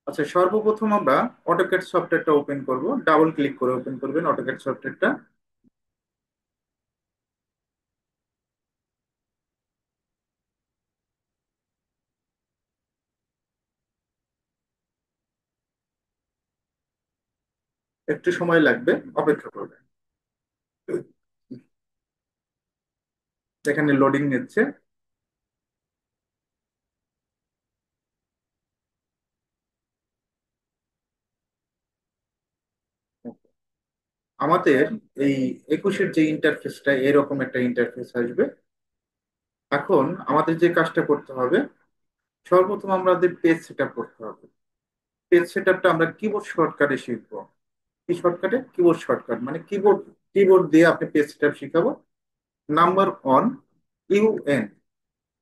আচ্ছা, সর্বপ্রথম আমরা অটোক্যাড সফটওয়্যারটা ওপেন করব। ডাবল ক্লিক করে ওপেন করবেন অটোক্যাড সফটওয়্যারটা। একটু সময় লাগবে, অপেক্ষা করবেন। এখানে লোডিং নিচ্ছে। আমাদের এই 21-এর যে ইন্টারফেসটা, এরকম একটা ইন্টারফেস আসবে। এখন আমাদের যে কাজটা করতে হবে, সর্বপ্রথম আমাদের পেজ সেট আপ করতে হবে। পেজ সেট আপটা আমরা কিবোর্ড শর্টকাটে শিখবো। কি শর্টকাটে? কিবোর্ড শর্টকাট মানে কিবোর্ড। কিবোর্ড দিয়ে আপনি পেজ সেট আপ শিখাবো। Number one, UN.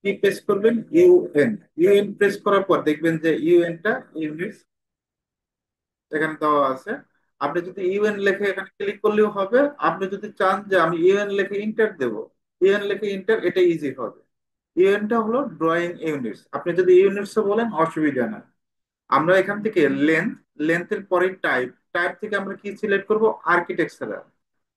কি প্রেস করবেন? ইউএন। ইউএন প্রেস করার পর দেখবেন যে ইউএনটা, ইউনিটস, এখানে দেওয়া আছে। আপনি যদি ইউএন লিখে এখানে ক্লিক করলেও হবে। আপনি যদি চান যে আমি ইউএন লিখে ইন্টার দেব, ইউএন লিখে ইন্টার, এটা ইজি হবে। ইউএনটা হলো ড্রয়িং ইউনিটস। আপনি যদি ইউনিটস বলেন, অসুবিধা নাই। আমরা এখান থেকে লেন্থ, লেন্থের পরে টাইপ, টাইপ থেকে আমরা কি সিলেক্ট করব? আর্কিটেকচারাল।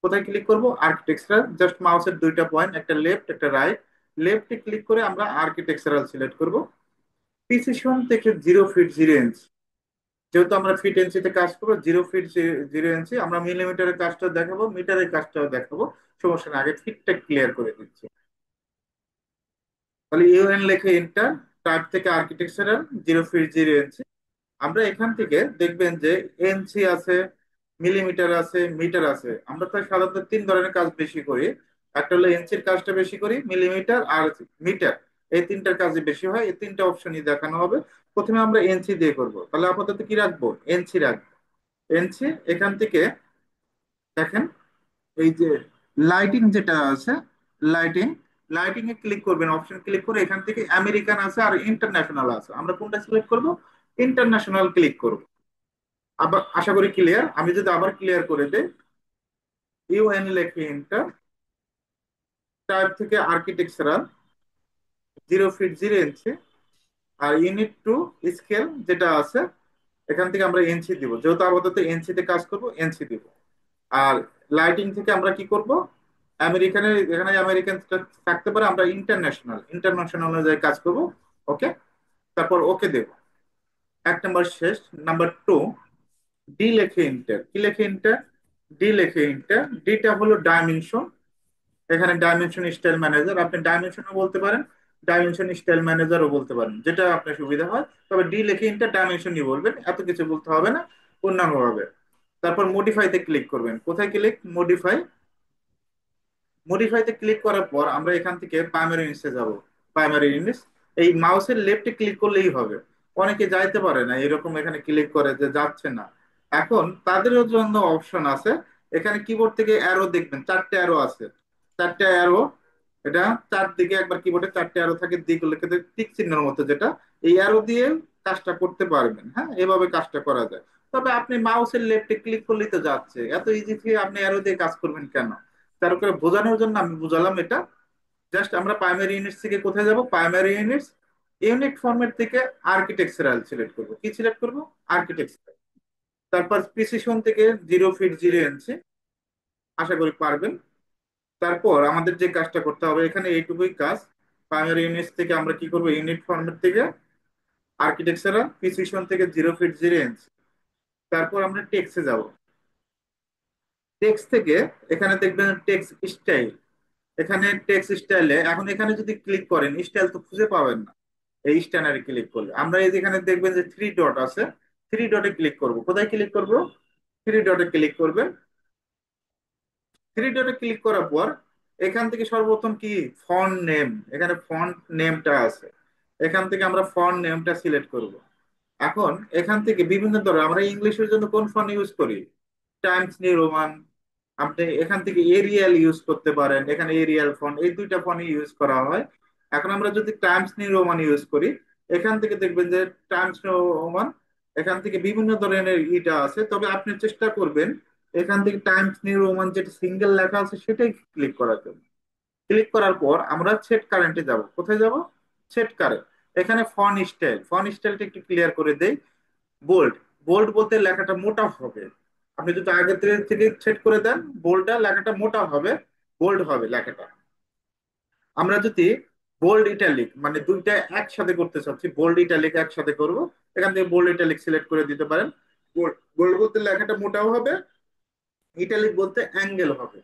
কোথায় ক্লিক করব? আর্কিটেকচারাল। জাস্ট মাউসের দুইটা পয়েন্ট, একটা লেফট একটা রাইট। লেফটে ক্লিক করে আমরা আর্কিটেকচারাল সিলেক্ট করব। প্রিসিশন থেকে 0 ফিট 0 ইঞ্চ। যেহেতু আমরা ফিট ইঞ্চিতে কাজ করবো, 0 ফিট 0 ইঞ্চি। আমরা মিলিমিটারের কাজটা দেখাবো, মিটারের কাজটাও দেখাবো। সমস্যা না, আগে ফিটটা ক্লিয়ার করে দিচ্ছি। তাহলে ইউএন লেখে এন্টার। টাইপ থেকে আর্কিটেকচারাল, 0 ফিট 0 ইঞ্চি। আমরা এখান থেকে দেখবেন যে এনসি আছে, মিলিমিটার আছে, মিটার আছে। আমরা তো সাধারণত তিন ধরনের কাজ বেশি করি। একটা হলো এনসির কাজটা বেশি করি, মিলিমিটার আর মিটার। এই তিনটার কাজই বেশি হয়, এই তিনটা অপশনই দেখানো হবে। প্রথমে আমরা এনসি দিয়ে করব। তাহলে আপাতত কি রাখবো? এনসি রাখবো। এনসি। এখান থেকে দেখেন, এই যে লাইটিং যেটা আছে, লাইটিং, লাইটিং এ ক্লিক করবেন। অপশন ক্লিক করে এখান থেকে আমেরিকান আছে আর ইন্টারন্যাশনাল আছে। আমরা কোনটা সিলেক্ট করব? ইন্টারন্যাশনাল ক্লিক করব। আবার আশা করি ক্লিয়ার। আমি যদি আবার ক্লিয়ার করে দেই, ইউএন লেখে এন্টার। টাইপ থেকে architectural, 0 fit 0 inch. R unit to scale যেটা আছে, এখান থেকে আমরা এনসি দিব। যেহেতু আপাতত এনসি তে কাজ করব, এনসি দিব। আর লাইটিং থেকে আমরা কি করব? আমেরিকানের, এখানে আমেরিকান থাকতে পারে, আমরা ইন্টারন্যাশনাল, ইন্টারন্যাশনাল অনুযায়ী কাজ করব। ওকে। তারপর ওকে দেব। এক নাম্বার শেষ। নাম্বার টু, ডি লেখে এন্টার। কি লেখে এন্টার? ডি লেখে এন্টার। ডিটা হলো ডাইমেনশন। এখানে ডাইমেনশন স্টাইল ম্যানেজার, আপনি ডাইমেনশনও বলতে পারেন, ডাইমেনশন স্টাইল ম্যানেজারও বলতে পারেন, যেটা আপনার সুবিধা হয়। তবে ডি লিখে ইন্টার ডাইমেনশনই বলবেন, এত কিছু বলতে হবে না অন্যান্য ভাবে। তারপর মডিফাইতে ক্লিক করবেন। কোথায় ক্লিক? মডিফাই। মডিফাইতে ক্লিক করার পর আমরা এখান থেকে প্রাইমারি ইউনিটসে যাব। প্রাইমারি ইউনিটস, এই মাউসের লেফটে ক্লিক করলেই হবে। অনেকে যাইতে পারে না, এরকম এখানে ক্লিক করে যে যাচ্ছে না। এখন তাদের জন্য অপশন আছে। এখানে কিবোর্ড থেকে অ্যারো দেখবেন, চারটে অ্যারো আছে। চারটে অ্যারো, এটা চারদিকে একবার কিবোর্ডে চারটে অ্যারো থাকে, দিক লেখে টিক চিহ্নের মতো, যেটা এই অ্যারো দিয়ে কাজটা করতে পারবেন। হ্যাঁ, এভাবে কাজটা করা যায়। তবে আপনি মাউসের লেফটে ক্লিক করলেই তো যাচ্ছে, এত ইজি থেকে আপনি অ্যারো দিয়ে কাজ করবেন কেন? তার উপরে বোঝানোর জন্য আমি বুঝালাম এটা। জাস্ট আমরা প্রাইমারি ইউনিটস থেকে কোথায় যাব? Primary units. ইউনিট ফরম্যাট থেকে আর্কিটেকচারাল সিলেক্ট করব। কি সিলেক্ট করব? আর্কিটেকচারাল। তারপর প্রিসিশন থেকে 0 ফিট 0 ইঞ্চি। আশা করি পারবেন। তারপর আমাদের যে কাজটা করতে হবে এখানে এইটুকুই কাজ। প্রাইমারি ইউনিটস থেকে আমরা কি করব? ইউনিট ফরম্যাট থেকে আর্কিটেকচারাল, প্রিসিশন থেকে 0 ফিট 0 ইঞ্চি। তারপর আমরা টেক্সটে যাব। টেক্সট থেকে এখানে দেখবেন টেক্সট স্টাইল। এখানে টেক্সট স্টাইলে এখন এখানে যদি ক্লিক করেন, স্টাইল তো খুঁজে পাবেন না। এই স্ট্যানারে ক্লিক করলে আমরা এই যেখানে দেখবেন যে থ্রি ডট আছে, থ্রি ডটে ক্লিক করব। কোথায় ক্লিক করব? থ্রি ডটে ক্লিক করবেন। থ্রি ডটে ক্লিক করার পর এখান থেকে সর্বপ্রথম কি, ফন্ট নেম, এখানে ফন্ট নেমটা আছে। এখান থেকে আমরা ফন্ট নেমটা সিলেক্ট করব। এখন এখান থেকে বিভিন্ন ধরনের, আমরা ইংলিশের জন্য কোন ফন্ট ইউজ করি? Times new Roman. আপনি এখান থেকে এরিয়াল ইউজ করতে পারেন, এখানে এরিয়াল ফন্ট, এই দুইটা ফন্ট ইউজ করা হয়। এখন আমরা যদি টাইমস নিউ রোমান ইউজ করি, এখান থেকে দেখবেন যে টাইমস নিউ রোমান, এখান থেকে বিভিন্ন ধরনের ইটা আছে। তবে আপনি চেষ্টা করবেন এখান থেকে টাইমস নিউ রোমান যেটা সিঙ্গেল লেখা আছে সেটাই ক্লিক করার জন্য। ক্লিক করার পর আমরা সেট কারেন্টে যাব। কোথায় যাব? Set current. এখানে ফন্ট স্টাইল, ফন্ট স্টাইলটা একটু ক্লিয়ার করে দেই। বোল্ড, বোল্ড বলতে লেখাটা মোটা হবে। আপনি যদি আগে থেকে সেট করে দেন বোল্ডটা, লেখাটা মোটা হবে, বোল্ড হবে লেখাটা। আমরা যদি বোল্ড ইটালিক মানে দুইটা একসাথে করতে চাচ্ছি, বোল্ড ইটালিক একসাথে করব, এখান থেকে বোল্ড ইটালিক সিলেক্ট করে দিতে পারেন। বোল্ড বোল্ড বলতে লেখাটা মোটাও হবে, ইটালিক বলতে অ্যাঙ্গেল হবে।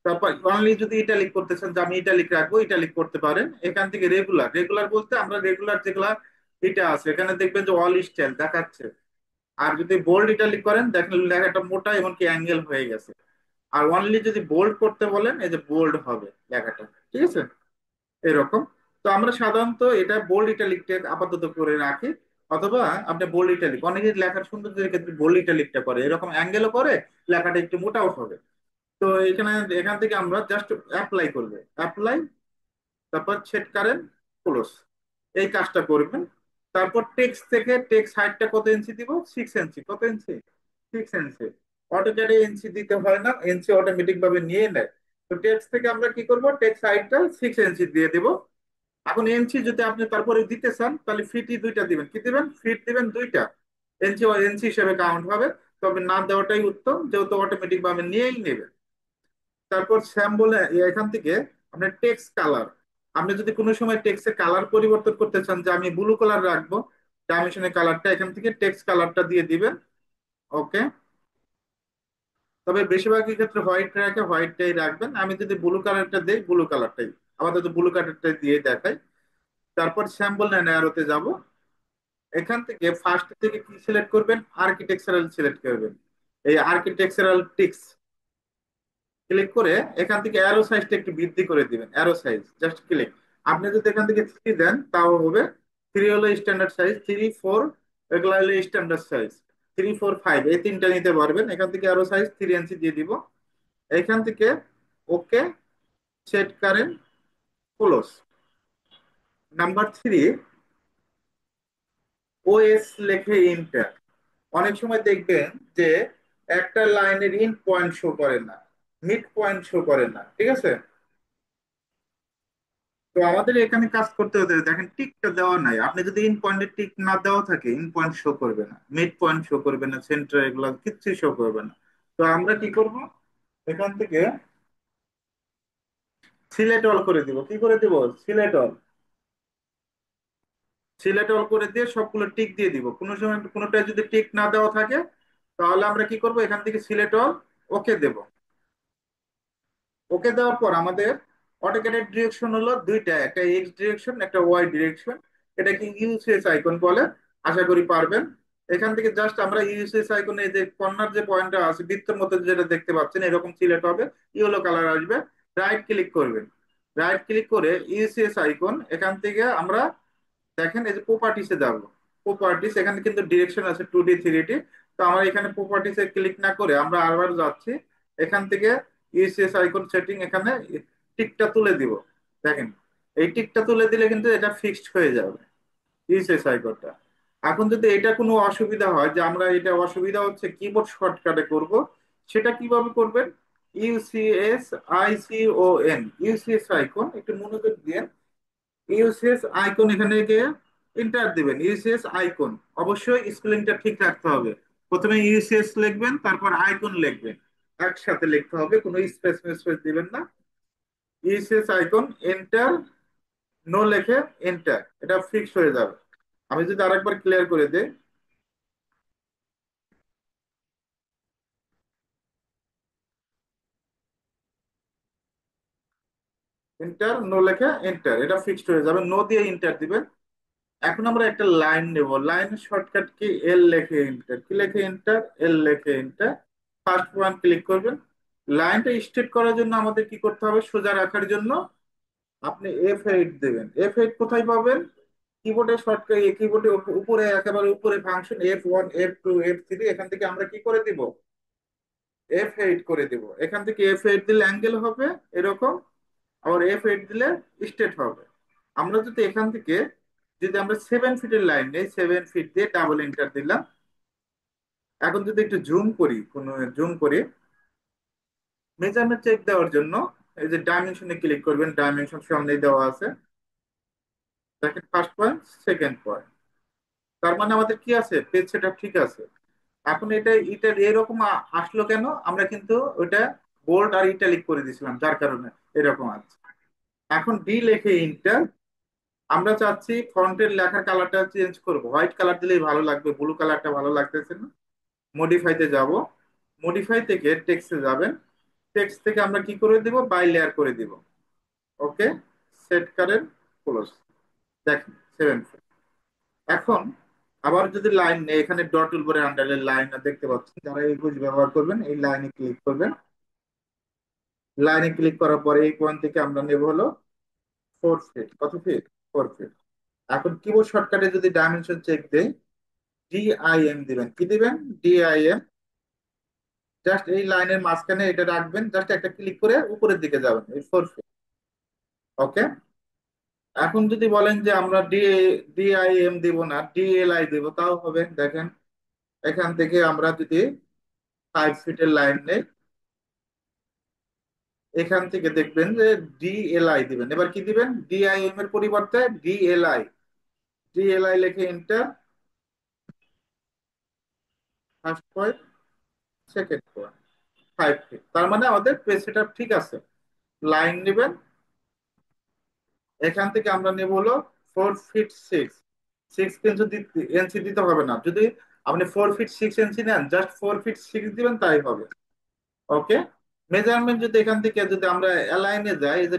তারপর অনলি যদি ইটালিক করতে চান যে আমি ইটালিক রাখবো, ইটালিক করতে পারেন। এখান থেকে রেগুলার, রেগুলার বলতে আমরা রেগুলার যেগুলা এটা আছে এখানে দেখবেন যে অল স্টাইল দেখাচ্ছে। আর যদি বোল্ড ইটালিক করেন দেখেন লেখাটা মোটা এমনকি অ্যাঙ্গেল হয়ে গেছে। আর অনলি যদি বোল্ড করতে বলেন এই যে বোল্ড হবে লেখাটা। ঠিক আছে, এরকম। তো আমরা সাধারণত এটা বোল্ড ইটালিকটা আপাতত করে রাখি, অথবা আপনি বোল্ড ইটালিক, অনেকে লেখার সৌন্দর্যের ক্ষেত্রে বোল্ড ইটালিকটা করে, এরকম অ্যাঙ্গেলও করে, লেখাটা একটু মোটাও হবে। তো এখানে এখান থেকে আমরা জাস্ট অ্যাপ্লাই করবো, অ্যাপ্লাই, তারপর সেট কারেন্ট, ক্লোজ, এই কাজটা করবেন। তারপর টেক্সট থেকে টেক্সট হাইটটা কত ইঞ্চি দিব, 6 ইঞ্চি। কত ইঞ্চি? 6 ইঞ্চি। অটোক্যাডে ইঞ্চি দিতে হয় না, ইঞ্চি অটোমেটিক ভাবে নিয়ে নেয়। তো টেক্সট থেকে আমরা কি করব, টেক্সট হাইটটা 6 ইঞ্চি দিয়ে দিব। এখন ইঞ্চি যদি আপনি তারপরে দিতে চান তাহলে ফিটই দুইটা দিবেন। কি দিবেন? ফিট দিবেন দুইটা, ইঞ্চি ও ইঞ্চি হিসেবে কাউন্ট হবে। তবে না দেওয়াটাই উত্তম, যেহেতু অটোমেটিক ভাবে নিয়েই নেবে। তারপর শ্যাম বলে এখান থেকে আপনার টেক্সট কালার, আপনি যদি কোনো সময় টেক্সটের কালার পরিবর্তন করতে চান যে আমি ব্লু কালার রাখবো, ডাইমেনশনের কালারটা এখান থেকে টেক্সট কালারটা দিয়ে দিবেন। ওকে। তবে বেশিরভাগই ক্ষেত্রে হোয়াইট রাখে, হোয়াইটটাই রাখবেন। আমি যদি ব্লু কালারটা দিই, ব্লু কালারটাই আমাদের ব্লু কালারটা দিয়ে দেখাই। তারপর স্যাম্পল ন্যারোতে যাব। এখান থেকে ফার্স্ট থেকে কি সিলেক্ট করবেন, আর্কিটেকচারাল সিলেক্ট করবেন। এই আর্কিটেকচারাল টিক্স ক্লিক করে এখান থেকে অ্যারো সাইজটা একটু বৃদ্ধি করে দিবেন, অ্যারো সাইজ জাস্ট ক্লিক। আপনি যদি এখান থেকে 3 দেন তাও হবে। 3 হলো স্ট্যান্ডার্ড সাইজ, 3, 4 এগুলো হলো স্ট্যান্ডার্ড সাইজ। 3, 4, 5 এই তিনটা নিতে পারবেন। এখান থেকে অ্যারো সাইজ 3 ইঞ্চি দিয়ে দিব। এখান থেকে okay, set current, close. Number 3, OS লেখে ইন্টার। অনেক সময় দেখবেন যে একটা লাইনের ইন পয়েন্ট শো করে না, মিড পয়েন্ট শো করে না। ঠিক আছে, তো আমাদের এখানে কাজ করতে হতে দেখেন টিকটা দেওয়া নাই। আপনি যদি ইন পয়েন্টে টিক না দেওয়া থাকে ইন পয়েন্ট শো করবে না, মিড পয়েন্ট শো করবে না, সেন্টার এগুলো কিচ্ছু শো করবে না। তো আমরা কি করব, এখান থেকে সিলেক্ট অল করে দিব। কি করে দিব? Select all. সিলেক্ট অল করে দিয়ে সবগুলো টিক দিয়ে দিব। কোনো সময় কোনোটা যদি টিক না দেওয়া থাকে তাহলে আমরা কি করব, এখান থেকে সিলেক্ট অল, ওকে দেব। ওকে দেওয়ার পর আমাদের অটোক্যাডের ডিরেকশন হলো দুইটা, একটা এক্স ডিরেকশন, একটা ওয়াই ডিরেকশন। এটাকে ইউসিএস আইকন বলে, আশা করি পারবেন। এখান থেকে জাস্ট আমরা ইউসিএস আইকনে যে কর্নার যে পয়েন্টটা আছে বৃত্তের মতো যেটা দেখতে পাচ্ছেন এরকম সিলেক্ট হবে, ইয়েলো কালার আসবে। রাইট ক্লিক করবেন। রাইট ক্লিক করে ইউসিএস আইকন, এখান থেকে আমরা দেখেন এই যে প্রপার্টিসে যাব। প্রপার্টিস, এখানে কিন্তু ডিরেকশন আছে 2D 3D। তো আমরা এখানে প্রপার্টিসে ক্লিক না করে আমরা আবার যাচ্ছি। এখান থেকে ইউসিএস আইকন সেটিং, এখানে টিকটা তুলে দিব। দেখেন এই টিকটা তুলে দিলে কিন্তু এটা ফিক্সড হয়ে যাবে, ইউসিএস আইকনটা। এখন যদি এটা কোনো অসুবিধা হয় যে আমরা এটা অসুবিধা হচ্ছে কিবোর্ড শর্টকাটে করব, সেটা কিভাবে করবেন? ইউসিএস আইসিওএন, ইউসিএস আইকন, একটু মনোযোগ দিয়ে ইউসিএস আইকন এখানে গিয়ে এন্টার দিবেন। ইউসিএস আইকন, অবশ্যই স্পেলিংটা ঠিক রাখতে হবে। প্রথমে ইউসিএস লিখবেন, তারপর আইকন লিখবেন, একসাথে লিখতে হবে, কোনো স্পেস স্পেস দিবেন না। ইউসিএস আইকন এন্টার, নো লেখে এন্টার, এটা ফিক্স হয়ে যাবে। আমি যদি আরেকবার ক্লিয়ার করে দিই, এন্টার, নো লেখে এন্টার, এটা ফিক্সড হয়ে যাবে, নো দিয়ে এন্টার দিবেন। এখন আমরা একটা লাইন নেব, লাইনের শর্টকাট কি, এল লেখে এন্টার। কি লেখে এন্টার? এল লেখে এন্টার। ফার্স্ট ওয়ান ক্লিক করবেন। লাইনটা স্ট্রেট করার জন্য আমাদের কি করতে হবে, সোজা রাখার জন্য আপনি F8 দেবেন। F8 কোথায় পাবেন? কিবোর্ডের শর্টকাট, কিবোর্ডে উপরে একেবারে উপরে ফাংশন F1, F2, F3, এখান থেকে আমরা কি করে দিব, F8 করে দিব। এখান থেকে F8 দিলে অ্যাঙ্গেল হবে এরকম, আবার F8 দিলে স্ট্রেট হবে। আমরা যদি এখান থেকে যদি আমরা 7 ফিটের লাইন নেই, 7 ফিট দিয়ে ডাবল এন্টার দিলাম। এখন যদি একটু জুম করি, কোন জুম করি, মেজারমেন্ট চেক দেওয়ার জন্য এই যে ডাইমেনশনে ক্লিক করবেন, ডাইমেনশন সামনে দেওয়া আছে। দেখেন ফার্স্ট পয়েন্ট, সেকেন্ড পয়েন্ট। তার মানে আমাদের কি আছে, পেজ সেটআপ ঠিক আছে। এখন এটা এরকম আসলো কেন, আমরা কিন্তু ওটা বোল্ড আর ইটালিক করে দিয়েছিলাম, যার কারণে এরকম আছে। এখন ডি লেখে ইন্টার, আমরা চাচ্ছি ফন্টের লেখার কালারটা চেঞ্জ করব, হোয়াইট কালার দিলেই ভালো লাগবে, ব্লু কালারটা ভালো লাগতেছে না। মডিফাইতে যাব, মডিফাই থেকে টেক্সটে যাবেন, টেক্সট থেকে আমরা কি করে দিব, বাই লেয়ার করে দিব। ওকে, সেট কারেন্ট, ক্লোজ, দেখেন 7। এখন আবার যদি লাইন নেই, এখানে ডট উপরে আন্ডারলাইন লাইন দেখতে পাচ্ছেন, যারা এই কুইজ ব্যবহার করবেন এই লাইনে ক্লিক করবেন। লাইনে ক্লিক করার পরে এই পয়েন্ট থেকে আমরা নেব হলো 4 ফিট, কত ফিট, 4 ফিট। এখন কিবোর্ড শর্টকাটে যদি ডাইমেনশন চেক দেই, ডিআইএম দিবেন, কি দিবেন, ডিআইএম। জাস্ট এই লাইনের মাঝখানে এটা রাখবেন, জাস্ট একটা ক্লিক করে উপরের দিকে যাবেন, এই 4 ফিট। ওকে। এখন যদি বলেন যে আমরা ডিআইএম দিব না, ডিএলআই দিব, তাও হবে। দেখেন এখান থেকে আমরা যদি 5 ফিটের লাইন নেই, এখান থেকে দেখবেন যে ডিএলআই দিবেন। এবার কি দিবেন, ডিআইএম এর পরিবর্তে ডিএলআই। ডিএলআই লিখে enter, first point, second point, 5 feet. তার মানে আমাদের পেজ সেটআপ ঠিক আছে। লাইন নেবেন, এখান থেকে আমরা নেব হলো 4 ফিট 6। 6 কিন্তু এনসি দিতে হবে না, যদি আপনি 4 ফিট 6 ইঞ্চি নেন, জাস্ট 4 ফিট 6 দিবেন, তাই হবে। ওকে। মেজারমেন্ট যদি এখান থেকে যদি আমরা অ্যালাইনে যাই, এই যে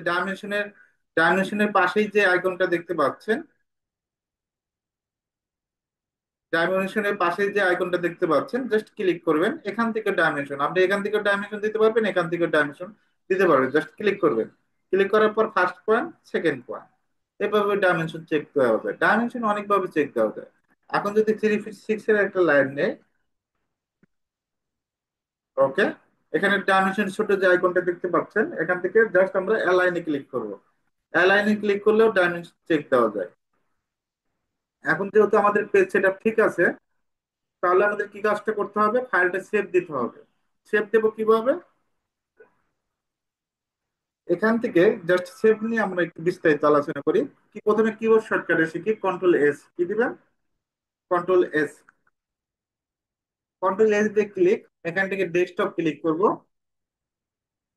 ডাইমেনশনের পাশেই যে আইকনটা দেখতে পাচ্ছেন, ডাইমেনশনের পাশে যে আইকনটা দেখতে পাচ্ছেন, জাস্ট ক্লিক করবেন, এখান থেকে ডাইমেনশন, আপনি এখান থেকে ডাইমেনশন দিতে পারবেন, এখান থেকে ডাইমেনশন দিতে পারবেন, জাস্ট ক্লিক করবেন। ক্লিক করার পর ফার্স্ট পয়েন্ট, সেকেন্ড পয়েন্ট, এভাবে ডাইমেনশন চেক দেওয়া হবে। ডাইমেনশন অনেকভাবে চেক দেওয়া যায়। এখন যদি 3 ফিট 6 এর একটা লাইন নেই, ওকে, এখানে ডাইমেনশন ছোট যে আইকনটা দেখতে পাচ্ছেন, এখান থেকে জাস্ট আমরা অ্যালাইনে ক্লিক করব। অ্যালাইনে ক্লিক করলেও ডাইমেনশন চেক দেওয়া যায়। এখন যেহেতু আমাদের পেজ সেটআপ ঠিক আছে, তাহলে আমাদের কি কাজটা করতে হবে, ফাইলটা সেভ দিতে হবে। সেভ দেবো কিভাবে, এখান থেকে জাস্ট সেভ নিয়ে আমরা একটু বিস্তারিত আলোচনা করি। কি প্রথমে কিবোর্ড শর্টকাটে শিখি, কন্ট্রোল এস, কি দিবেন, কন্ট্রোল এস। কন্ট্রোল এস দিয়ে ক্লিক, এখান থেকে ডেস্কটপ ক্লিক করব।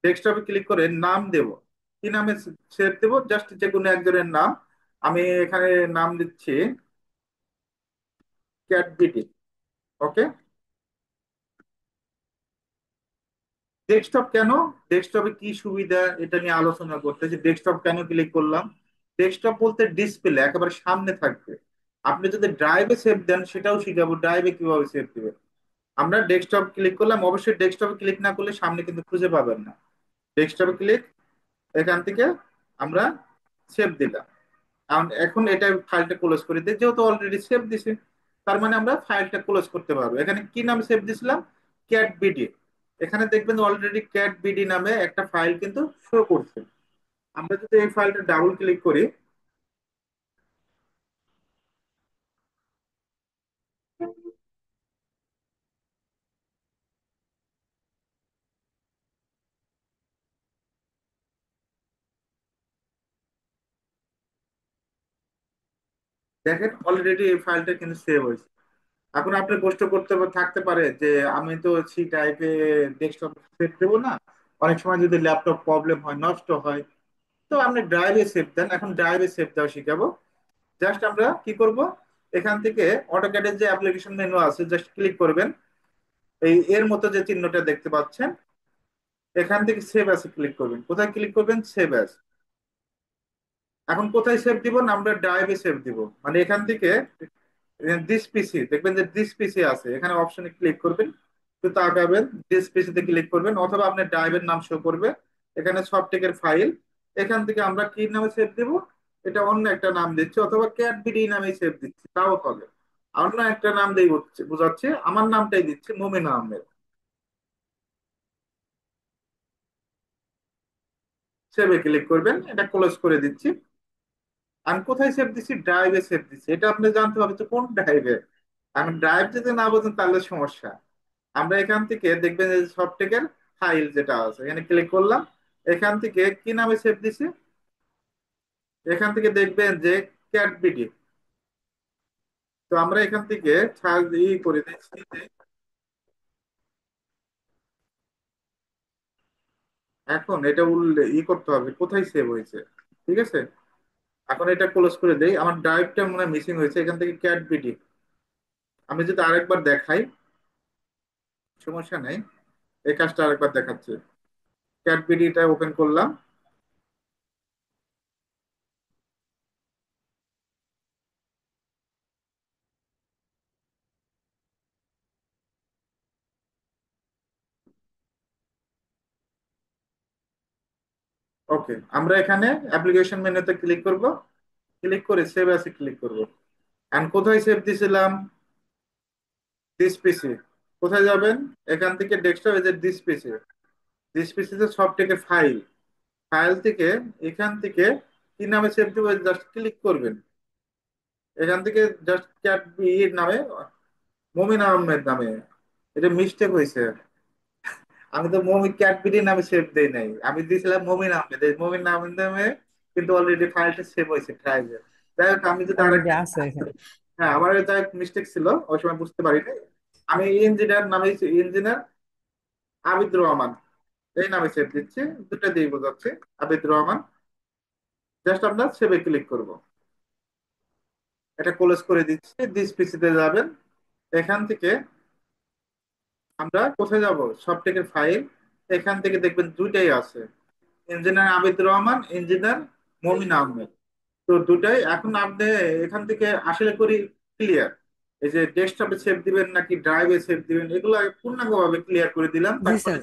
ডেস্কটপে ক্লিক করে নাম দেব, কি নামে সেভ দেব, জাস্ট যে কোনো একজনের নাম। আমি এখানে নাম দিচ্ছি ক্যাট বিটি। ওকে। ডেস্কটপ কেন, ডেস্কটপে কি সুবিধা, এটা নিয়ে আলোচনা করতেছি। ডেস্কটপ কেন ক্লিক করলাম, ডেস্কটপ বলতে ডিসপ্লে একেবারে সামনে থাকবে। আপনি যদি ড্রাইভে সেভ দেন, সেটাও শিখাবো, ড্রাইভে কিভাবে সেভ দিবেন। আমরা ডেস্কটপ ক্লিক করলাম, অবশ্যই ডেস্কটপে ক্লিক না করলে সামনে কিন্তু খুঁজে পাবেন না। ডেস্কটপে ক্লিক, এখান থেকে আমরা সেভ দিলাম। এখন এটা ফাইলটা ক্লোজ করে দিই, যেহেতু অলরেডি সেভ দিছি, তার মানে আমরা ফাইলটা ক্লোজ করতে পারবো। এখানে কি নাম সেভ দিছিলাম, ক্যাট বিডি। এখানে দেখবেন অলরেডি ক্যাট বিডি নামে একটা ফাইল কিন্তু শো করছে। আমরা যদি এই ফাইলটা ডাবল ক্লিক করি, দেখেন অলরেডি এই ফাইলটা কিন্তু সেভ হয়েছে। এখন আপনার প্রশ্ন থাকতে পারে যে আমি তো সি টাইপে ডেস্কটপ সেভ দেবো না, অনেক সময় যদি ল্যাপটপ প্রবলেম হয়, নষ্ট হয়, তো আপনি ড্রাইভে সেভ দেন। এখন ড্রাইভে সেভ দেওয়া শিখাবো। জাস্ট আমরা কি করব, এখান থেকে অটোক্যাডের যে অ্যাপ্লিকেশন মেনু আছে, জাস্ট ক্লিক করবেন, এই এর মতো যে চিহ্নটা দেখতে পাচ্ছেন, এখান থেকে সেভ অ্যাসে ক্লিক করবেন। কোথায় ক্লিক করবেন, সেভ অ্যাস। এখন কোথায় সেভ দিব না, আমরা ড্রাইভে সেভ দিব, মানে এখান থেকে দিস পিসি, দেখবেন যে দিস পিসি আছে, এখানে অপশনে ক্লিক করবেন, তো তাকাবেন দিস পিসিতে ক্লিক করবেন, অথবা আপনার ড্রাইভের নাম শো করবে, এখানে সফটটেকের ফাইল। এখান থেকে আমরা কি নামে সেভ দিব, এটা অন্য একটা নাম দিচ্ছি, অথবা ক্যাট বিডি নামে সেভ দিচ্ছি, তাও হবে। অন্য একটা নাম দিয়ে বোঝাচ্ছে, আমার নামটাই দিচ্ছি, মোমিন আহমেদ। সেভে ক্লিক করবেন, এটা ক্লোজ করে দিচ্ছি। আমি কোথায় সেভ দিচ্ছি, ড্রাইভে সেভ দিচ্ছি। এটা আপনি জানতে হবে তো কোন ড্রাইভে। আমি ড্রাইভ যদি না বোঝেন তাহলে সমস্যা। আমরা এখান থেকে দেখবেন যে সফটটেকের ফাইল যেটা আছে, এখানে ক্লিক করলাম, এখান থেকে কি নামে সেভ দিছি, এখান থেকে দেখবেন যে ক্যাট বিডি। তো আমরা এখান থেকে করে দিচ্ছি যে এখন এটা করতে হবে কোথায় সেভ হয়েছে। ঠিক আছে, এখন এটা ক্লোজ করে দেই। আমার ড্রাইভটা মনে হয় মিসিং হয়েছে এখান থেকে, ক্যাট বিডি। আমি যদি আরেকবার দেখাই, সমস্যা নেই, এই কাজটা আরেকবার দেখাচ্ছে। ক্যাট বিডিটা ওপেন করলাম। ওকে, আমরা এখানে অ্যাপ্লিকেশন মেনুতে ক্লিক করব, ক্লিক করে সেভ অ্যাসে ক্লিক করব। এন্ড কোথায় সেভ দিছিলাম? দিস পিসি। কোথায় যাবেন? এখান থেকে ডেস্কটপ, এই যে দিস পিসি। দিস পিসিতে সব থেকে ফাইল, ফাইল থেকে এখান থেকে কি নামে সেভ দিব, জাস্ট ক্লিক করবেন। এখান থেকে জাস্ট ক্যাট নামে, মমিন আহমেদ নামে। এটা মিস্টেক হয়েছে। আমি তো মমিন ক্যাট বিডি নামে সেভ দেই নাই, আমি দিয়েছিলাম মমিন আহমেদ। এই মমিন আহমেদ নামে কিন্তু অলরেডি ফাইলটা সেভ হয়েছে ড্রাইভে। যাই হোক, আমি যদি অলরেডি আরেকটা, আছে এখানে। হ্যাঁ আমার যাই হোক মিস্টেক ছিল, ওই সময় বুঝতে পারি নাই। আমি ইঞ্জিনিয়ার নামে, ইঞ্জিনিয়ার আবিদ রহমান এই নামে সেভ দিচ্ছি, দুটো দিয়ে বোঝাচ্ছে, আবিদ রহমান। জাস্ট আমরা সেভে ক্লিক করব। এটা ক্লোজ করে দিচ্ছি, দিস পিসিতে যাবেন। এখান থেকে আমরা কোথায় যাব? সবটেকের ফাইল। এখান থেকে দেখবেন দুইটাই আছে, ইঞ্জিনিয়ার আবিদ রহমান, ইঞ্জিনিয়ার মমিন আহমেদ। তো দুটাই এখন আপনি এখান থেকে আসলে করি ক্লিয়ার। এই যে ডেস্কটপে সেভ দিবেন নাকি ড্রাইভে সেভ দিবেন, এগুলো পূর্ণাঙ্গ ভাবে ক্লিয়ার করে দিলাম। জি স্যার।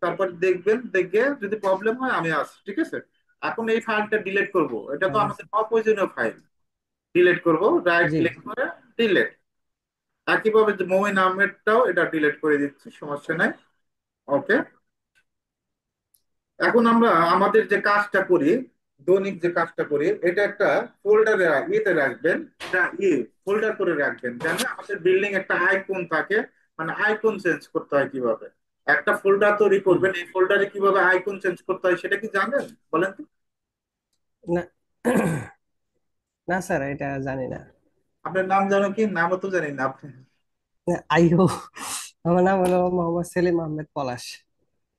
তারপর দেখবেন, দেখে যদি প্রবলেম হয় আমি আসছি, ঠিক আছে। এখন এই ফাইলটা ডিলিট করব, এটা তো আমাদের অপ্রয়োজনীয় ফাইল। ডিলিট করব, রাইট জি। ক্লিক করে ডিলিট। একইভাবে যে মোমিন আহমেদটাও এটা ডিলিট করে দিচ্ছি, সমস্যা নাই। ওকে, এখন আমরা আমাদের যে কাজটা করি, দৈনিক যে কাজটা করি, এটা একটা ফোল্ডারে ইয়েতে রাখবেন। ফোল্ডার করে রাখবেন, যেন আমাদের বিল্ডিং একটা আইকন থাকে। মানে আইকন চেঞ্জ করতে হয় কিভাবে, একটা ফোল্ডার তৈরি হুম। করবেন, এই ফোল্ডারে কিভাবে আইকন চেঞ্জ করতে হয় সেটা কি জানেন? বলেন তো। না, না স্যার, এটা জানি না। আপনার নাম জানো কি? নামও তো জানি না আপনি। আইও, আমার নাম হলো মোহাম্মদ সেলিম আহমেদ পলাশ।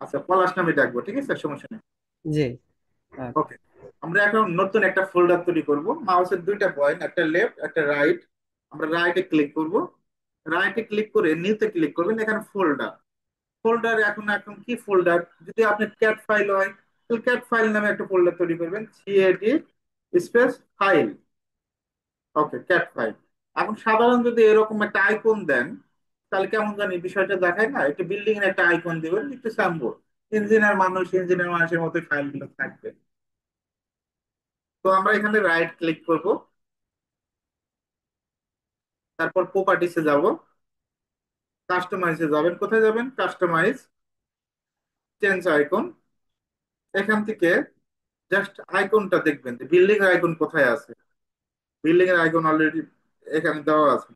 আচ্ছা, পলাশ নামে ডাকবো, ঠিক আছে, সমস্যা নেই। জি। ওকে। ওকে, আমরা এখন নতুন একটা ফোল্ডার তৈরি করব। মাউসের দুইটা পয়েন্ট, একটা লেফট একটা রাইট। আমরা রাইটে ক্লিক করব, রাইটে ক্লিক করে নিউতে ক্লিক করবেন, এখানে ফোল্ডার। ফোল্ডার এখন এখন কি ফোল্ডার? যদি আপনার ক্যাট ফাইল হয়, তাহলে ক্যাট ফাইল নামে একটা ফোল্ডার তৈরি করবেন, সিএডি স্পেস ফাইল। ওকে, ক্যাট ফাইল। এখন সাধারণ যদি এরকম একটা আইকন দেন, তাহলে কেমন জানি বিষয়টা দেখায় না? একটা বিল্ডিং এর একটা আইকন দিবেন, একটু স্যাম্বল, ইঞ্জিনিয়ার মানুষের মতো ফাইলগুলো থাকবে। তো আমরা এখানে রাইট ক্লিক করব, তারপর প্রপার্টিসে যাব, কাস্টমাইজে যাবেন। কোথায় যাবেন? Customize, change icon. এখান থেকে জাস্ট আইকনটা দেখবেন, বিল্ডিং এর আইকন কোথায় আছে। বিল্ডিং এর আইকন অলরেডি এখানে দেওয়া আছে,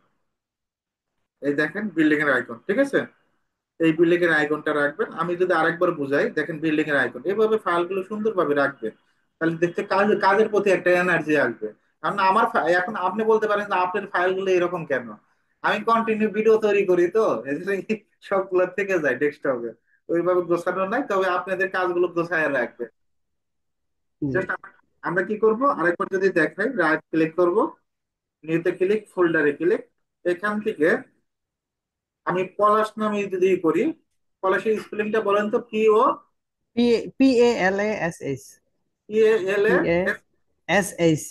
এই দেখেন বিল্ডিং এর আইকন, ঠিক আছে। এই বিল্ডিং এর আইকনটা রাখবেন। আমি যদি আরেকবার বুঝাই, দেখেন বিল্ডিং এর আইকন, এইভাবে ফাইলগুলো সুন্দরভাবে রাখবেন। তাহলে দেখতে কাজের প্রতি একটা এনার্জি আসবে। কারণ এখন আপনি বলতে পারেন যে আপনার ফাইলগুলো এরকম কেন। আমি কন্টিনিউ ভিডিও তৈরি করি, তো এজন্য কি সবগুলো থেকে যায় ডেস্কটপে। ওইভাবে গোছানো নাই, তবে আপনাদের কাজগুলো গোছায় রাখবে। জি। জাস্ট আমরা কি করব, আরেকবার যদি দেখাই, রাইট ক্লিক করব, নিউতে ক্লিক, ফোল্ডারে ক্লিক। এখান থেকে আমি পলাশ নামে যদি করি, পলাশের স্পেলিংটা বলেন তো, PO P P A L A S H. PALA। P A S H.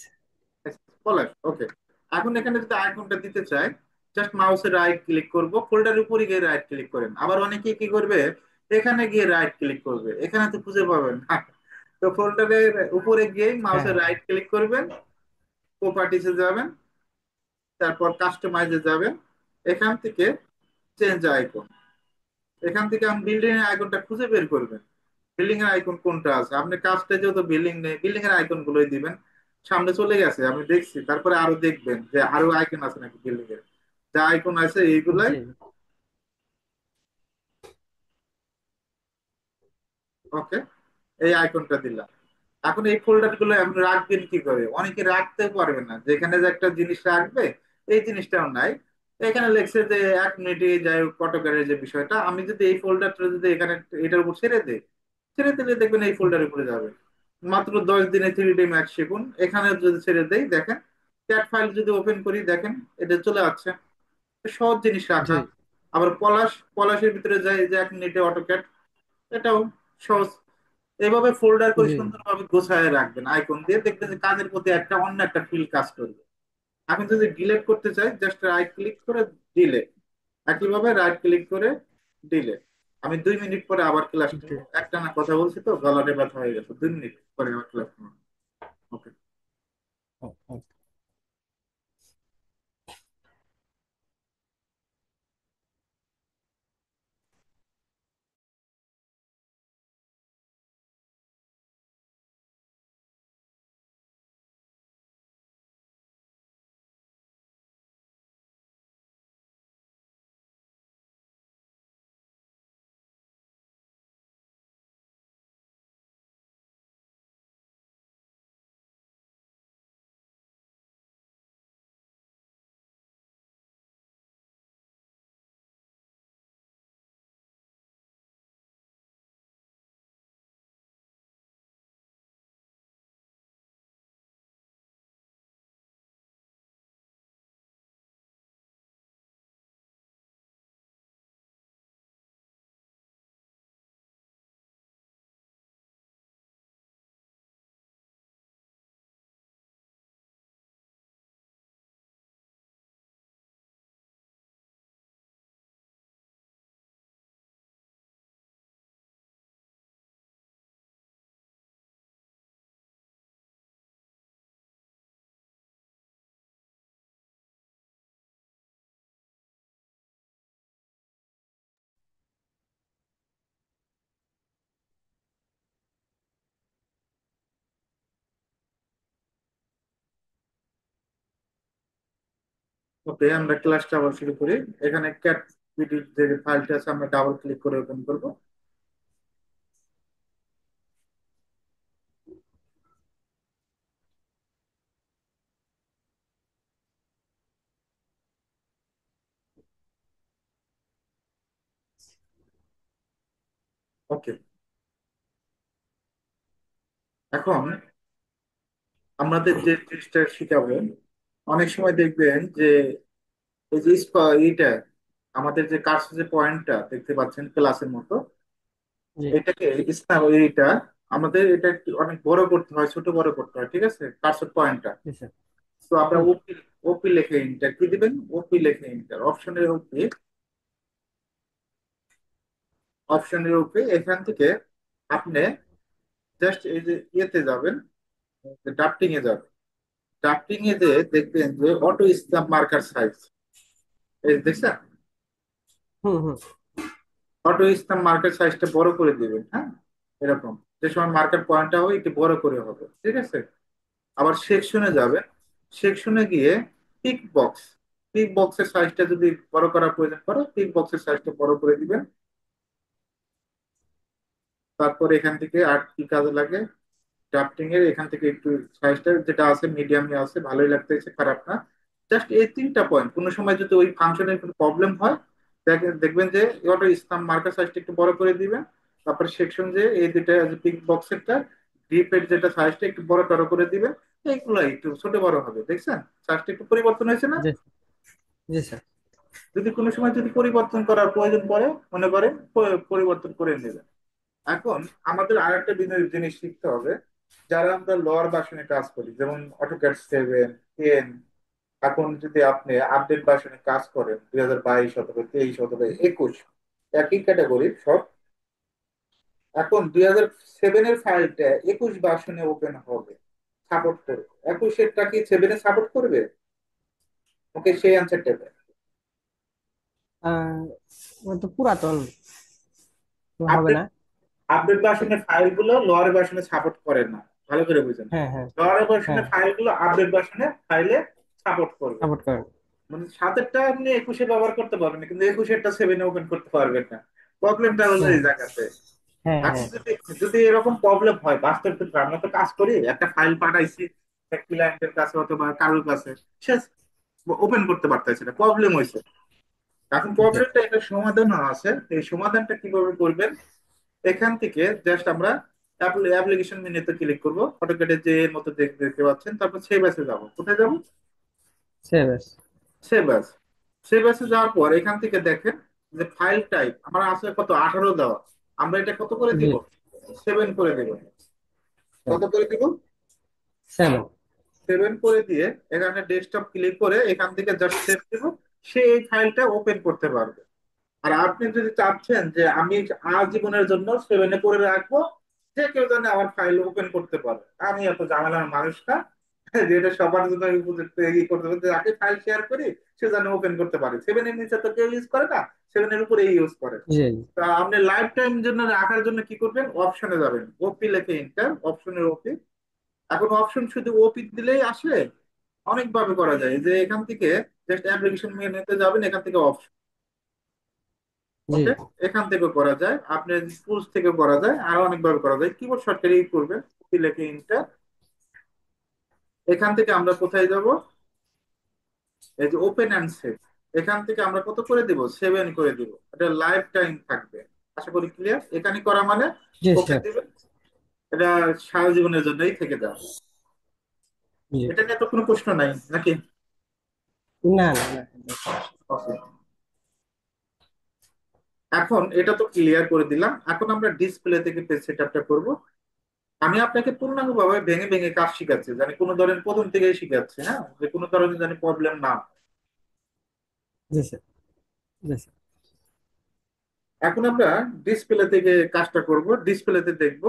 Palash, okay. এখন এখানে যদি আইকনটা দিতে চাই, জাস্ট মাউসে রাইট ক্লিক করব, ফোল্ডারের উপরে গিয়ে রাইট ক্লিক করেন। আবার অনেকে কি করবে, এখানে গিয়ে রাইট ক্লিক করবে, এখানে তো খুঁজে পাবেন না। তো ফোল্ডারের উপরে গিয়ে মাউসে হ্যাঁ। রাইট ক্লিক করবেন, প্রপার্টিসে যাবেন, তারপর কাস্টমাইজে যাবেন। এখান থেকে চেঞ্জ আইকন, এখান থেকে আপনি বিল্ডিং এর আইকনটা খুঁজে বের করবেন। বিল্ডিং এর আইকন কোনটা আছে, আপনি কাজটা যেহেতু বিল্ডিং নেই, বিল্ডিং এর আইকন গুলোই দিবেন। সামনে চলে গেছে, আমি দেখছি। তারপরে আরো দেখবেন যে আরো আইকন আছে নাকি বিল্ডিং এর, যা আইকন আছে এইগুলাই। জি। ওকে, এই আইকনটা দিলাম। এখন এই ফোল্ডার গুলো আপনি রাখবেন কি করে? অনেকে রাখতে পারবে না, যেখানে যে একটা জিনিস রাখবে এই জিনিসটাও নাই। এখানে লেখছে যে 1 মিনিটে যাই হোক অটোক্যাডের যে বিষয়টা, আমি যদি এই ফোল্ডারটা যদি এখানে এটার উপর ছেড়ে দিই, ছেড়ে দিলে দেখবেন এই ফোল্ডারের উপরে যাবে। মাত্র 10 দিনে 3D ম্যাক্স শিখুন, এখানে যদি ছেড়ে দেই দেখেন, ক্যাট ফাইল যদি ওপেন করি দেখেন এটা চলে আসছে। সহজ জিনিস জি রাখা। আবার পলাশের ভিতরে যায় যে 1 মিনিটে অটোক্যাড, এটাও সহজ। এভাবে ফোল্ডার করে জি। সুন্দরভাবে গোছায় রাখবেন আইকন দিয়ে, দেখবেন যে কাজের প্রতি একটা অন্য একটা ফিল কাজ করবে। এখন যদি ডিলেট করতে চাই, জাস্ট রাইট ক্লিক করে ডিলেট, একইভাবে রাইট ক্লিক করে ডিলেট। আমি 2 মিনিট পরে আবার ক্লাস জি। নেবো, একটা না কথা বলছি তো গলাটা ব্যথা হয়ে গেছে, 2 মিনিট পরে আবার ক্লাস নেবো। ওকে। ওকে, আমরা ক্লাসটা আবার শুরু করি। এখানে ক্যাট ভিডিওর যে ফাইলটা আছে আমরা ডাবল ক্লিক করে ওপেন করবো। ওকে। এখন আমাদের যে জিনিসটা শিখাবো, অনেক সময় দেখবেন যে এই যে এইটা আমাদের যে কার্সর যে পয়েন্টটা দেখতে পাচ্ছেন ক্লাসের মতো, জি এটাকে এইটা আমাদের এটা একটু অনেক বড় করতে হয়, ছোট বড় করতে হয়, ঠিক আছে, কার্সর পয়েন্টটা। জি স্যার। তো আমরা হুম। ওপি, ওপি লিখে এন্টার কি দিবেন, ওপি লিখে এন্টার, অপশনের ওপি, অপশনের ওপি। এখান থেকে আপনি জাস্ট এই যে ইয়েতে যাবেন, ড্রাফটিং এ যাবেন। ড্রাফটিং এ যে দেখবেন যে অটো স্ট্যাম্প মার্কার সাইজ, এই দেখছেন, হুম হুম। অটো স্ট্যাম্প মার্কার সাইজটা বড় করে দিবেন, হ্যাঁ, এরকম। যে সময় মার্কার পয়েন্টটা হবে একটু বড় করে হবে, ঠিক আছে। আবার সেকশনে জি যাবেন, সেকশনে গিয়ে পিক বক্স, পিক বক্সের সাইজটা যদি বড় করার প্রয়োজন পড়ে পিক বক্সের সাইজটা বড় করে দিবেন। তারপর এখান থেকে আর কি কাজে লাগে, ড্রাফটিং এর এখান থেকে একটু সাইজটা যেটা আছে মিডিয়ামে আছে, ভালোই লাগতেছে, খারাপ না। জাস্ট এই 3টা পয়েন্ট, কোনো সময় যদি ওই ফাংশনের কোনো প্রবলেম হয়, দেখবেন যে অটো স্টাম্প মার্কার সাইজটা একটু বড় করে দিবেন। তারপরে সেকশন যে এই দুইটা পিক বক্সেরটা ডিপের যেটা সাইজটা একটু বড় টড় করে দিবেন। এইগুলো একটু ছোট বড় হবে, দেখছেন সাইজটা একটু পরিবর্তন হয়েছে না? জি জি স্যার। যদি কোনো সময় যদি পরিবর্তন করার প্রয়োজন পড়ে, মনে করেন পরিবর্তন করে নেবেন। এখন আমাদের আর একটা জিনিস শিখতে হবে। যারা আমরা লোয়ার ভার্সনে কাজ করি, যেমন অটোক্যাড 7, 10, এখন যদি আপনি আপডেট ভার্সনে কাজ করেন 2022 অথবা 23 অথবা 21, একই ক্যাটাগরির সব, এখন 2007-এর ফাইলটা 21 ভার্সনে ওপেন হবে, সাপোর্ট করবে। 21-এরটা কি 7-এ সাপোর্ট করবে? ওকে, সেই অ্যান্সারটা দেন। আহ ও তো পুরাতন, তো হবে আপডেট না। আপডেট ভার্সনের ফাইলগুলো লোয়ার ভার্সনে সাপোর্ট করে না, ভালো করে বুঝেন। হ্যাঁ হ্যাঁ। লোয়ার হ্যাঁ, ভার্সনের ফাইলগুলো আপডেট ভার্সনের ফাইলে সাপোর্ট করবে। সাপোর্ট করেন। মানে 7-এরটা আপনি 21-এ ব্যবহার করতে পারবেন, কিন্তু 21-এরটা 7-এ ওপেন করতে পারবেন না। প্রবলেমটা হলো হ্যাঁ এই জায়গাতে। হ্যাঁ। এখন হ্যাঁ যদি যদি এরকম প্রবলেম হয়, বাস্তব ক্ষেত্রে আমরা তো কাজ করি, একটা ফাইল পাঠাইছি এক ক্লায়েন্টের কাছে অথবা কারোর কাছে, শেষ। ওপেন করতে পারতেছে না, প্রবলেম হয়েছে। এখন জি প্রবলেমটা একটা সমাধান আছে, এই সমাধানটা কিভাবে করবেন? এখান থেকে জাস্ট আমরা অ্যাপ্লিকেশন মেনুতে ক্লিক করব, অটোক্যাডে যে এর মতো দেখতে পাচ্ছেন, তারপর সেভ অ্যাসে যাব। কোথায় যাব? Save as. Save as. Save অ্যাসে যাওয়ার পর এখান থেকে দেখেন যে ফাইল টাইপ আমার আছে কত, 18 দেওয়া। আমরা এটা কত করে জি। দিব? 7 করে দেব। কত করে দিব? 7। 7 করে দিয়ে এখানে ডেস্কটপ ক্লিক করে এখান থেকে জাস্ট সেভ দিব। সে এই ফাইলটা ওপেন করতে পারবে। আর আপনি যদি চাচ্ছেন যে আমি আজীবনের জন্য 7-এ করে রাখবো, যে কেউ জানে আমার ফাইল ওপেন করতে পারে, আমি এত ঝামেলার মানুষ না, যেটা সবার জন্য উপযুক্ত ই করতে পারে, যাকে ফাইল শেয়ার করি সে যেন ওপেন করতে পারে। 7-এর নিচে তো কেউ ইউজ করে না, 7-এর উপরে ইউজ করে। জি। তা আপনি লাইফ টাইম জন্য রাখার জন্য কি করবেন? অপশনে যাবেন, ওপি লেখে এন্টার, অপশনের ওপি। এখন অপশন শুধু ওপি দিলেই আসে? অনেক ভাবে করা যায়, যে এখান থেকে জাস্ট অ্যাপ্লিকেশন মেনুতে যাবেন, এখান থেকে অপশন, জি ওকে, এখান থেকে করা যায়, আপনার টুলস থেকে করা যায়, আর অনেকভাবে করা যায়। কিবোর্ড শর্টকাট ইউজ করবেন, কপি লেখে ইন্টার। এখান থেকে আমরা কোথায় যাব? এই যে ওপেন অ্যান্ড সেভ, এখান থেকে আমরা কত করে দিব? 7 করে দিব। এটা লাইফ টাইম থাকবে। আশা করি ক্লিয়ার। এখানে করা মানে জি ওকে স্যার। দিবেন, এটা সারা জীবনের জন্যই থেকে যাবে। জি। এটা নিয়ে তো কোনো প্রশ্ন নাই নাকি? না না না। ওকে, এখন এটা তো ক্লিয়ার করে দিলাম। এখন আমরা ডিসপ্লে থেকে পেজ সেটআপটা করব। আমি আপনাকে পূর্ণাঙ্গভাবে ভেঙে ভেঙে কাজ শিখাচ্ছি, জানি কোনো ধরনের প্রথম থেকেই শিখাচ্ছি, হ্যাঁ, যে কোনো ধরনের জানি প্রবলেম না হয়। জি স্যার। জি স্যার। এখন আমরা ডিসপ্লে থেকে কাজটা করব, ডিসপ্লেতে দেখব।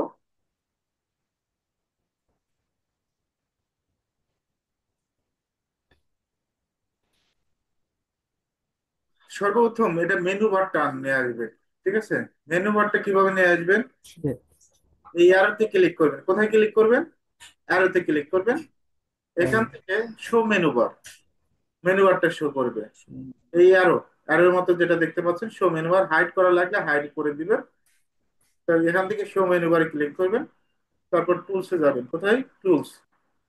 সর্বপ্রথম এটা মেনু বারটা নিয়ে আসবেন। ঠিক আছে, মেনু বারটা কিভাবে নিয়ে আসবেন? জি। এই অ্যারোতে ক্লিক করবেন। কোথায় ক্লিক করবেন? অ্যারোতে ক্লিক করবেন। এখান হ্যাঁ। থেকে শো মেনু বার, মেনু বারটা শো করবে। এই অ্যারো, অ্যারোর মতো যেটা দেখতে পাচ্ছেন, শো মেনু বার, হাইড করা লাগলে হাইড করে দিবেন। তো এখান থেকে শো মেনু বারে ক্লিক করবেন। তারপর টুলসে যাবেন। কোথায়? টুলস।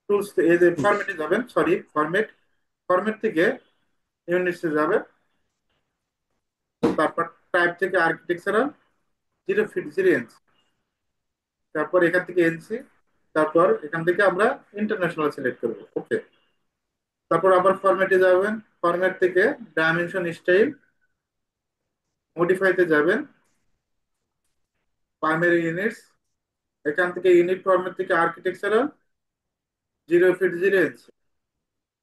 টুলস এই যে ফরম্যাটে যাবেন, সরি ফরম্যাট, ফরম্যাট থেকে ইউনিটসে যাবেন। তারপর টাইপ থেকে আর্কিটেকচারাল, 0 ফিট 0 ইঞ্চ। তারপর এখান থেকে এনসি। তারপর এখান থেকে আমরা ইন্টারন্যাশনাল সিলেক্ট করব, ওকে। তারপর আবার ফরম্যাটে যাবেন, ফরম্যাট থেকে ডাইমেনশন স্টাইল, মডিফাইতে যাবেন, প্রাইমারি ইউনিটস। এখান থেকে ইউনিট ফরম্যাট থেকে আর্কিটেকচারাল, 0 ফিট 0 ইঞ্চ।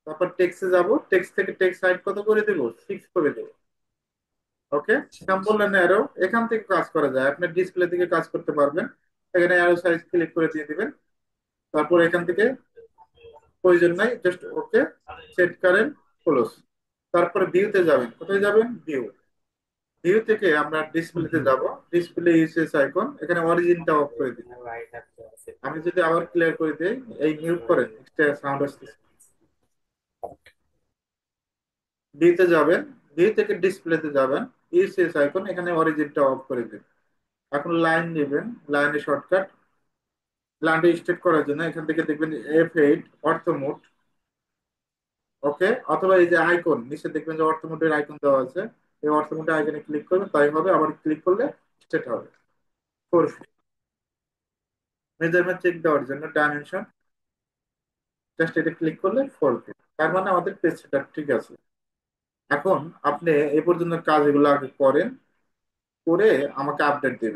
তারপর টেক্সটে যাব, টেক্সট থেকে টেক্সট হাইট কত করে দেবো? 6 করে দেবো, ওকে। স্যাম্পল এন্ড অ্যারো, এখান থেকে কাজ করা যায়, আপনি ডিসপ্লে থেকে কাজ করতে পারবেন। এখানে অ্যারো সাইজ ক্লিক করে দিয়ে দিবেন। তারপর এখান থেকে প্রয়োজন নাই, জাস্ট ওকে, সেট করেন, ক্লোজ। তারপরে ভিউতে যাবেন। কোথায় যাবেন? ভিউ। ভিউ থেকে আমরা ডিসপ্লেতে যাব, ডিসপ্লে ইউসেজ আইকন, এখানে অরিজিনটা অফ করে দিই। আমি যদি আবার ক্লিয়ার করে দিই, এই মিউট করেন, এক্সট্রা সাউন্ড আসতেছে। ভিউতে যাবেন, ভিউ থেকে ডিসপ্লেতে যাবেন, ইউসেজ আইকন, এখানে অরিজিনটা অফ করে দিন। এখন লাইন নেবেন, লাইনে শর্টকাট, লাইনটা স্ট্রেট করার জন্য এখান থেকে দেখবেন F8 অর্থ মোড, ওকে। অথবা এই যে আইকন নিচে দেখবেন যে অর্থ মোডের আইকন দেওয়া আছে, এই অর্থ মোডের আইকনে ক্লিক করবেন, তাই হবে। আবার ক্লিক করলে স্ট্রেট হবে। 4 ফিট। মেজারমেন্ট চেক দেওয়ার জন্য ডাইমেনশন, জাস্ট এটা ক্লিক করলে 4 ফিট। তার মানে আমাদের পেজ সেটআপ ঠিক আছে। এখন আপনি এ পর্যন্ত কাজ এগুলো আগে করেন, করে আমাকে আপডেট দেবেন।